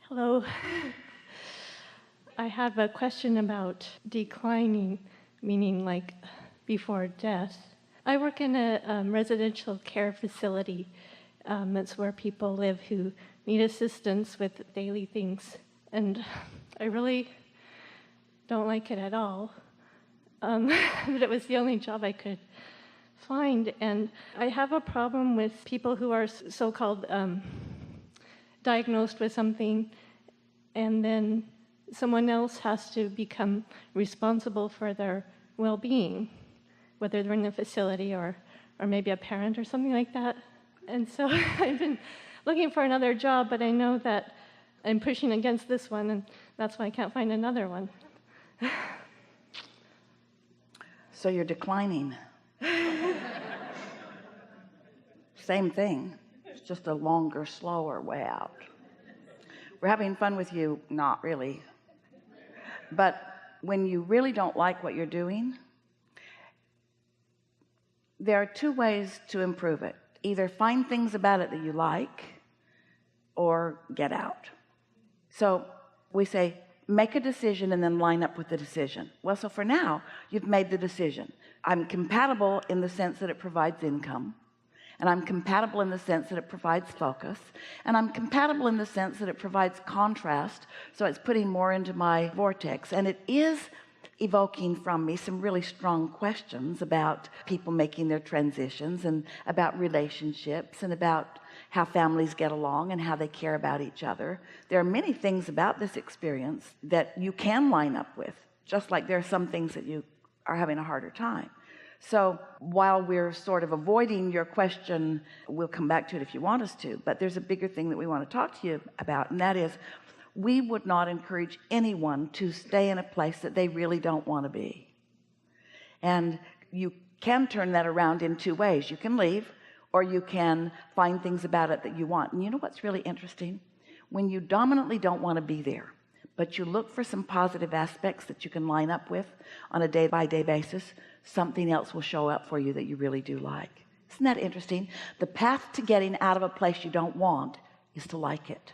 Hello. I have a question about declining, meaning like before death. I work in a residential care facility. It's where people live who need assistance with daily things. And I really don't like it at all. But it was the only job I could find. And I have a problem with people who are so-called diagnosed with something, and then someone else has to become responsible for their well-being, whether they're in the facility or maybe a parent or something like that. And so I've been looking for another job, but I know that I'm pushing against this one, and that's why I can't find another one. So you're declining. Same thing. It's just a longer, slower way out. We're having fun with you, not really. But when you really don't like what you're doing, there are two ways to improve it. Either find things about it that you like, or get out. So we say, make a decision and then line up with the decision. Well, so for now, you've made the decision. I'm compatible in the sense that it provides income. And I'm compatible in the sense that it provides focus. And I'm compatible in the sense that it provides contrast. So it's putting more into my vortex. And it is evoking from me some really strong questions about people making their transitions, and about relationships, and about how families get along and how they care about each other. There are many things about this experience that you can line up with, just like there are some things that you are having a harder time. So while we're sort of avoiding your question, we'll come back to it if you want us to, but there's a bigger thing that we want to talk to you about, and that is, we would not encourage anyone to stay in a place that they really don't want to be. And you can turn that around in two ways. You can leave, or you can find things about it that you want. And you know what's really interesting? When you dominantly don't want to be there, but you look for some positive aspects that you can line up with on a day-by-day basis, something else will show up for you that you really do like. Isn't that interesting? The path to getting out of a place you don't want is to like it.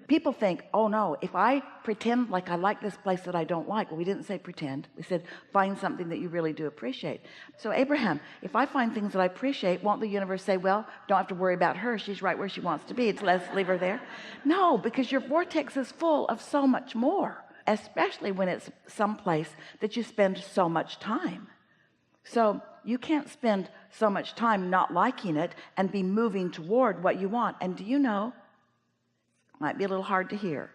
People think, oh no, if I pretend like I like this place that I don't like. Well, we didn't say pretend. We said find something that you really do appreciate. So Abraham, if I find things that I appreciate, won't the universe say, well, don't have to worry about her, she's right where she wants to be, let's leave her there? No, because your vortex is full of so much more, especially when it's someplace that you spend so much time. So you can't spend so much time not liking it and be moving toward what you want. And do you know, might be a little hard to hear,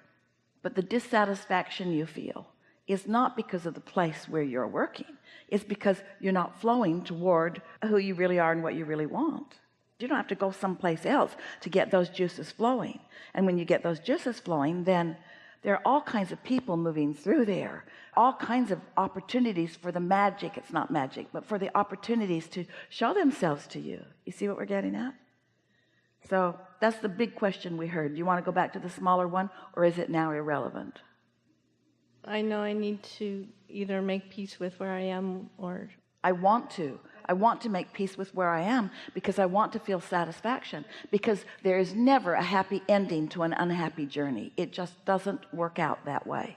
but the dissatisfaction you feel is not because of the place where you're working. It's because you're not flowing toward who you really are and what you really want. You don't have to go someplace else to get those juices flowing. And when you get those juices flowing, then there are all kinds of people moving through there, all kinds of opportunities for the magic. It's not magic, but for the opportunities to show themselves to you. You see what we're getting at? So that's the big question we heard. Do you want to go back to the smaller one, or is it now irrelevant? I know I need to either make peace with where I am, or I want to make peace with where I am, because I want to feel satisfaction, because there is never a happy ending to an unhappy journey. It just doesn't work out that way.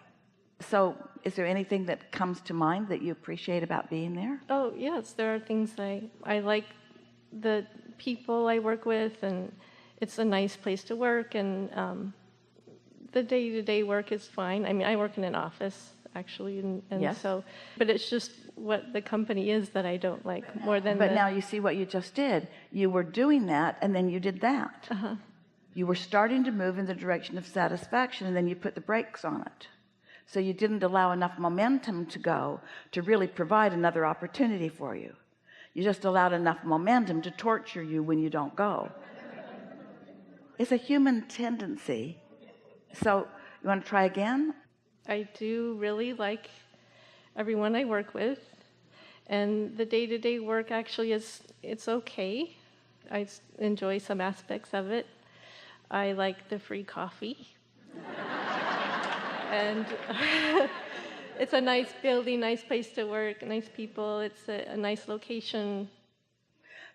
So is there anything that comes to mind that you appreciate about being there? Oh yes, there are things I like. The people I work with, and it's a nice place to work, and the day-to-day work is fine. I mean, I work in an office actually, and yes. So, but it's just what the company is that I don't like more than. But now you see what you just did. You were doing that, and then you did that. You were starting to move in the direction of satisfaction, and then you put the brakes on it. So you didn't allow enough momentum to go to really provide another opportunity for you. You just allowed enough momentum to torture you when you don't go. It's a human tendency. So you want to try again? I do really like everyone I work with, and the day-to-day work actually it's okay. I enjoy some aspects of it. I like the free coffee. And it's a nice building, nice place to work, nice people. It's a nice location.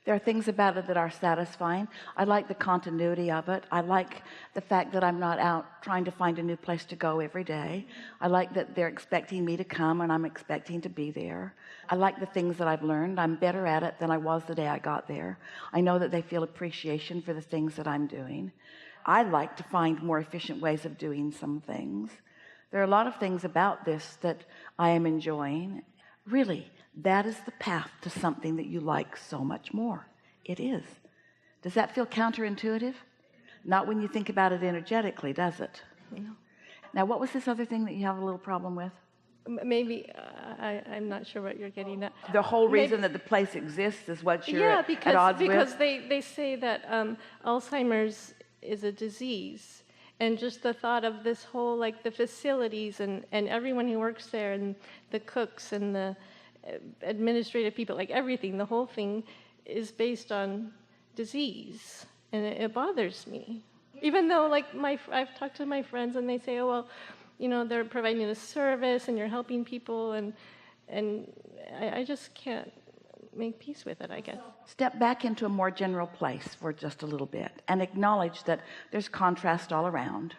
There are things about it that are satisfying. I like the continuity of it. I like the fact that I'm not out trying to find a new place to go every day. I like that they're expecting me to come and I'm expecting to be there. I like the things that I've learned. I'm better at it than I was the day I got there. I know that they feel appreciation for the things that I'm doing. I like to find more efficient ways of doing some things. There are a lot of things about this that I am enjoying. Really, that is the path to something that you like so much more. It is. Does that feel counterintuitive? Not when you think about it energetically, does it? No. Now, what was this other thing that you have a little problem with? Maybe I'm not sure what you're getting at. The whole reason that the place exists is what you're at odds with? Because they say that Alzheimer's is a disease, and just the thought of this whole, like, the facilities and everyone who works there and the cooks and the administrative people, like everything, the whole thing is based on disease, and it bothers me. Even though, like, I've talked to my friends and they say, oh, well, you know, they're providing a service and you're helping people, and I just can't make peace with it, I guess. Step back into a more general place for just a little bit and acknowledge that there's contrast all around,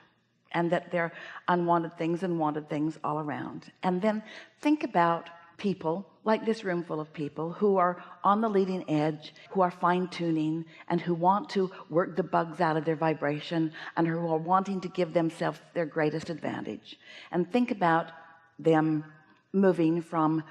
and that there are unwanted things and wanted things all around. And then think about people like this room full of people who are on the leading edge, who are fine-tuning, and who want to work the bugs out of their vibration, and who are wanting to give themselves their greatest advantage. And think about them moving from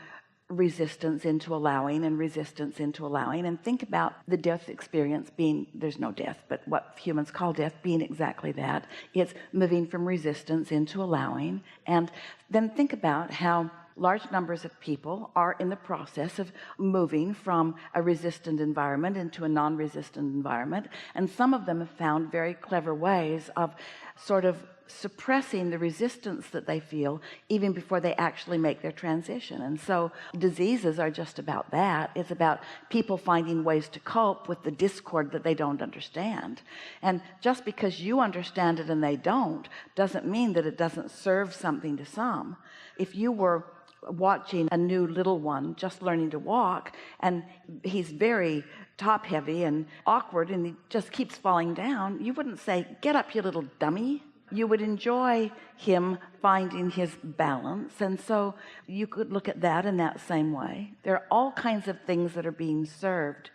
resistance into allowing, and resistance into allowing. And think about the death experience being, there's no death, but what humans call death being exactly that. It's moving from resistance into allowing. And then think about how large numbers of people are in the process of moving from a resistant environment into a non-resistant environment, and some of them have found very clever ways of sort of suppressing the resistance that they feel even before they actually make their transition. And so diseases are just about that. It's about people finding ways to cope with the discord that they don't understand. And just because you understand it and they don't, doesn't mean that it doesn't serve something to some. If you were watching a new little one just learning to walk, and he's very top heavy and awkward and he just keeps falling down, you wouldn't say, get up, you little dummy. You would enjoy him finding his balance. And so you could look at that in that same way. There are all kinds of things that are being served.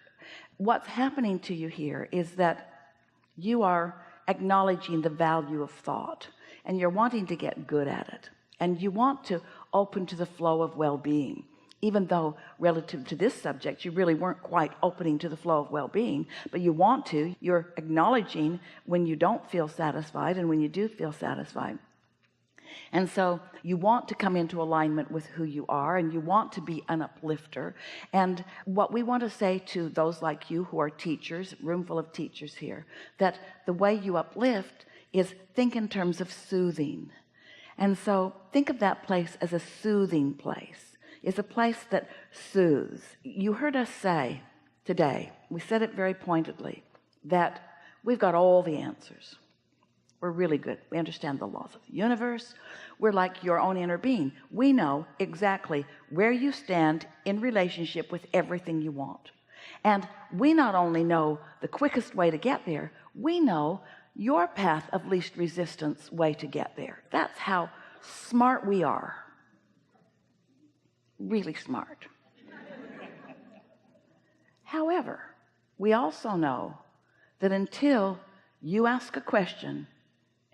What's happening to you here is that you are acknowledging the value of thought, and you're wanting to get good at it, and you want to open to the flow of well-being, even though relative to this subject you really weren't quite opening to the flow of well-being, but you want to. You're acknowledging when you don't feel satisfied and when you do feel satisfied. And so you want to come into alignment with who you are, and you want to be an uplifter. And what we want to say to those like you who are teachers, room full of teachers here, that the way you uplift is think in terms of soothing. And so think of that place as a soothing place. It's a place that soothes. You heard us say today, we said it very pointedly, that we've got all the answers. We're really good. We understand the laws of the universe. We're like your own inner being. We know exactly where you stand in relationship with everything you want. And we not only know the quickest way to get there, we know your path of least resistance way to get there. That's how smart we are. Really smart. However, we also know that until you ask a question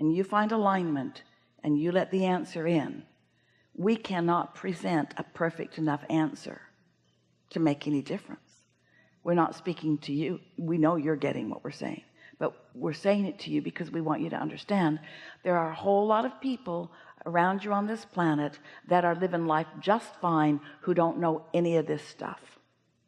and you find alignment and you let the answer in, we cannot present a perfect enough answer to make any difference. We're not speaking to you. We know you're getting what we're saying, but we're saying it to you because we want you to understand there are a whole lot of people around you on this planet that are living life just fine who don't know any of this stuff,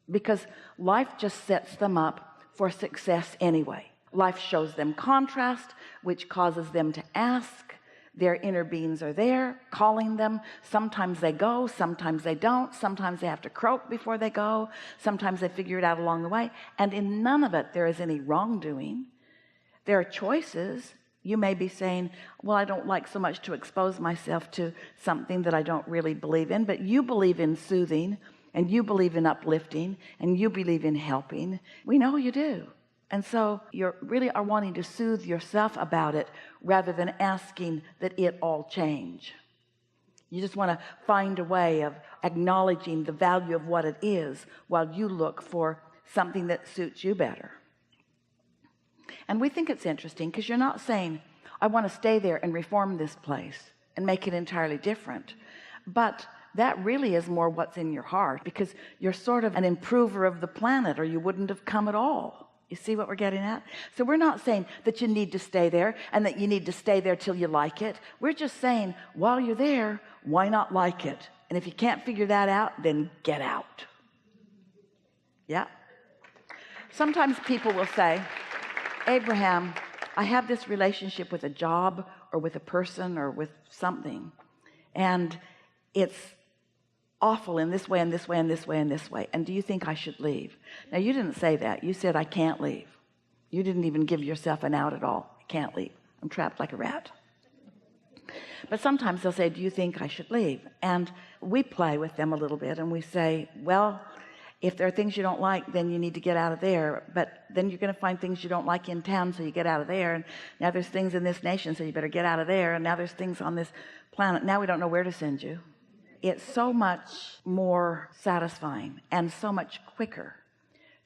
because life just sets them up for success anyway. Life shows them contrast, which causes them to ask. Their inner beings are there calling them. Sometimes they go, sometimes they don't. Sometimes they have to croak before they go. Sometimes they figure it out along the way. And in none of it there is any wrongdoing. There are choices. You may be saying, well, I don't like so much to expose myself to something that I don't really believe in, but you believe in soothing, and you believe in uplifting, and you believe in helping. We know you do. And so you really are wanting to soothe yourself about it rather than asking that it all change. You just want to find a way of acknowledging the value of what it is while you look for something that suits you better. And we think it's interesting because you're not saying, I want to stay there and reform this place and make it entirely different. But that really is more what's in your heart, because you're sort of an improver of the planet, or you wouldn't have come at all. You see what we're getting at? So we're not saying that you need to stay there and that you need to stay there till you like it. We're just saying, while you're there, why not like it? And if you can't figure that out, then get out. Yeah. Sometimes people will say, Abraham, I have this relationship with a job or with a person or with something, and it's awful in this way and this way and this way and this way, and do you think I should leave? Now, you didn't say that. You said I can't leave. You didn't even give yourself an out at all. I can't leave. I'm trapped like a rat. But sometimes they'll say, do you think I should leave? And we play with them a little bit, and we say, well, if there are things you don't like, then you need to get out of there. But then you're going to find things you don't like in town, so you get out of there. And now there's things in this nation, so you better get out of there. And now there's things on this planet. Now we don't know where to send you. It's so much more satisfying and so much quicker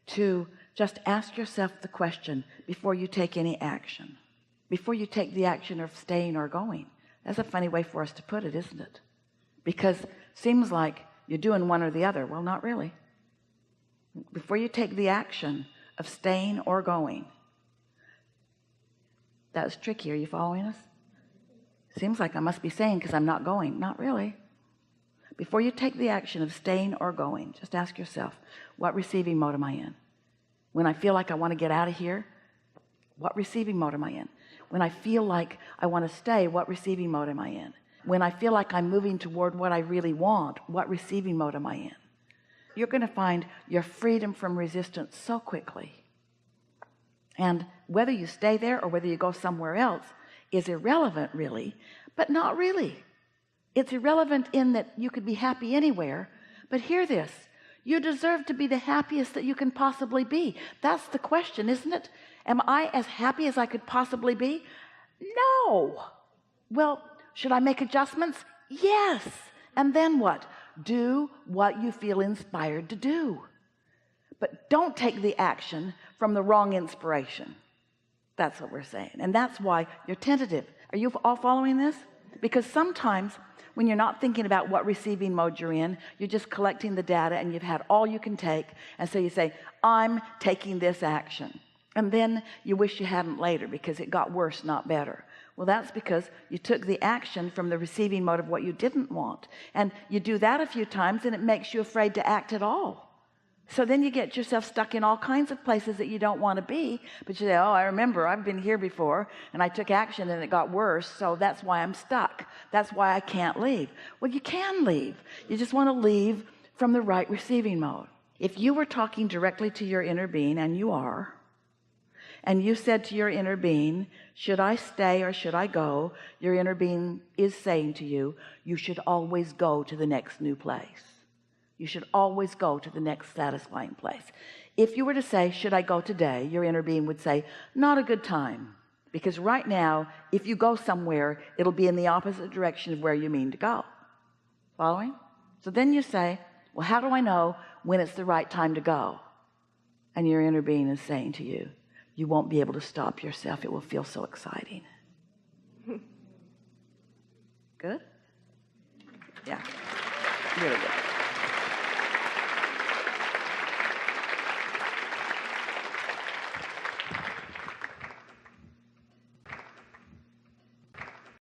to just ask yourself the question before you take any action, before you take the action of staying or going. That's a funny way for us to put it, isn't it? Because it seems like you're doing one or the other. Well, not really. Before you take the action of staying or going. That's tricky. Are you following us? Seems like I must be saying because I'm not going. Not really. Before you take the action of staying or going, just ask yourself, what receiving mode am I in? When I feel like I want to get out of here, what receiving mode am I in? When I feel like I want to stay, what receiving mode am I in? When I feel like I'm moving toward what I really want, what receiving mode am I in? You're going to find your freedom from resistance so quickly. And whether you stay there or whether you go somewhere else is irrelevant, really, but not really. It's irrelevant in that you could be happy anywhere, but hear this, you deserve to be the happiest that you can possibly be. That's the question, isn't it? Am I as happy as I could possibly be? No. Well, should I make adjustments? Yes. And then what? Do what you feel inspired to do. But don't take the action from the wrong inspiration. That's what we're saying. And that's why you're tentative. Are you all following this? Because sometimes when you're not thinking about what receiving mode you're in, you're just collecting the data and you've had all you can take. And so you say, I'm taking this action. And then you wish you hadn't later because it got worse, not better. Well, that's because you took the action from the receiving mode of what you didn't want. And you do that a few times and it makes you afraid to act at all. So then you get yourself stuck in all kinds of places that you don't want to be, but you say, oh, I remember I've been here before and I took action and it got worse, so that's why I'm stuck. That's why I can't leave. Well, you can leave. You just want to leave from the right receiving mode. If you were talking directly to your inner being, and you are, and you said to your inner being, should I stay or should I go? Your inner being is saying to you, you should always go to the next new place. You should always go to the next satisfying place. If you were to say, should I go today? Your inner being would say, not a good time. Because right now, if you go somewhere, it'll be in the opposite direction of where you mean to go. Following? So then you say, well, how do I know when it's the right time to go? And your inner being is saying to you, you won't be able to stop yourself. It will feel so exciting. Good? Yeah. Really good.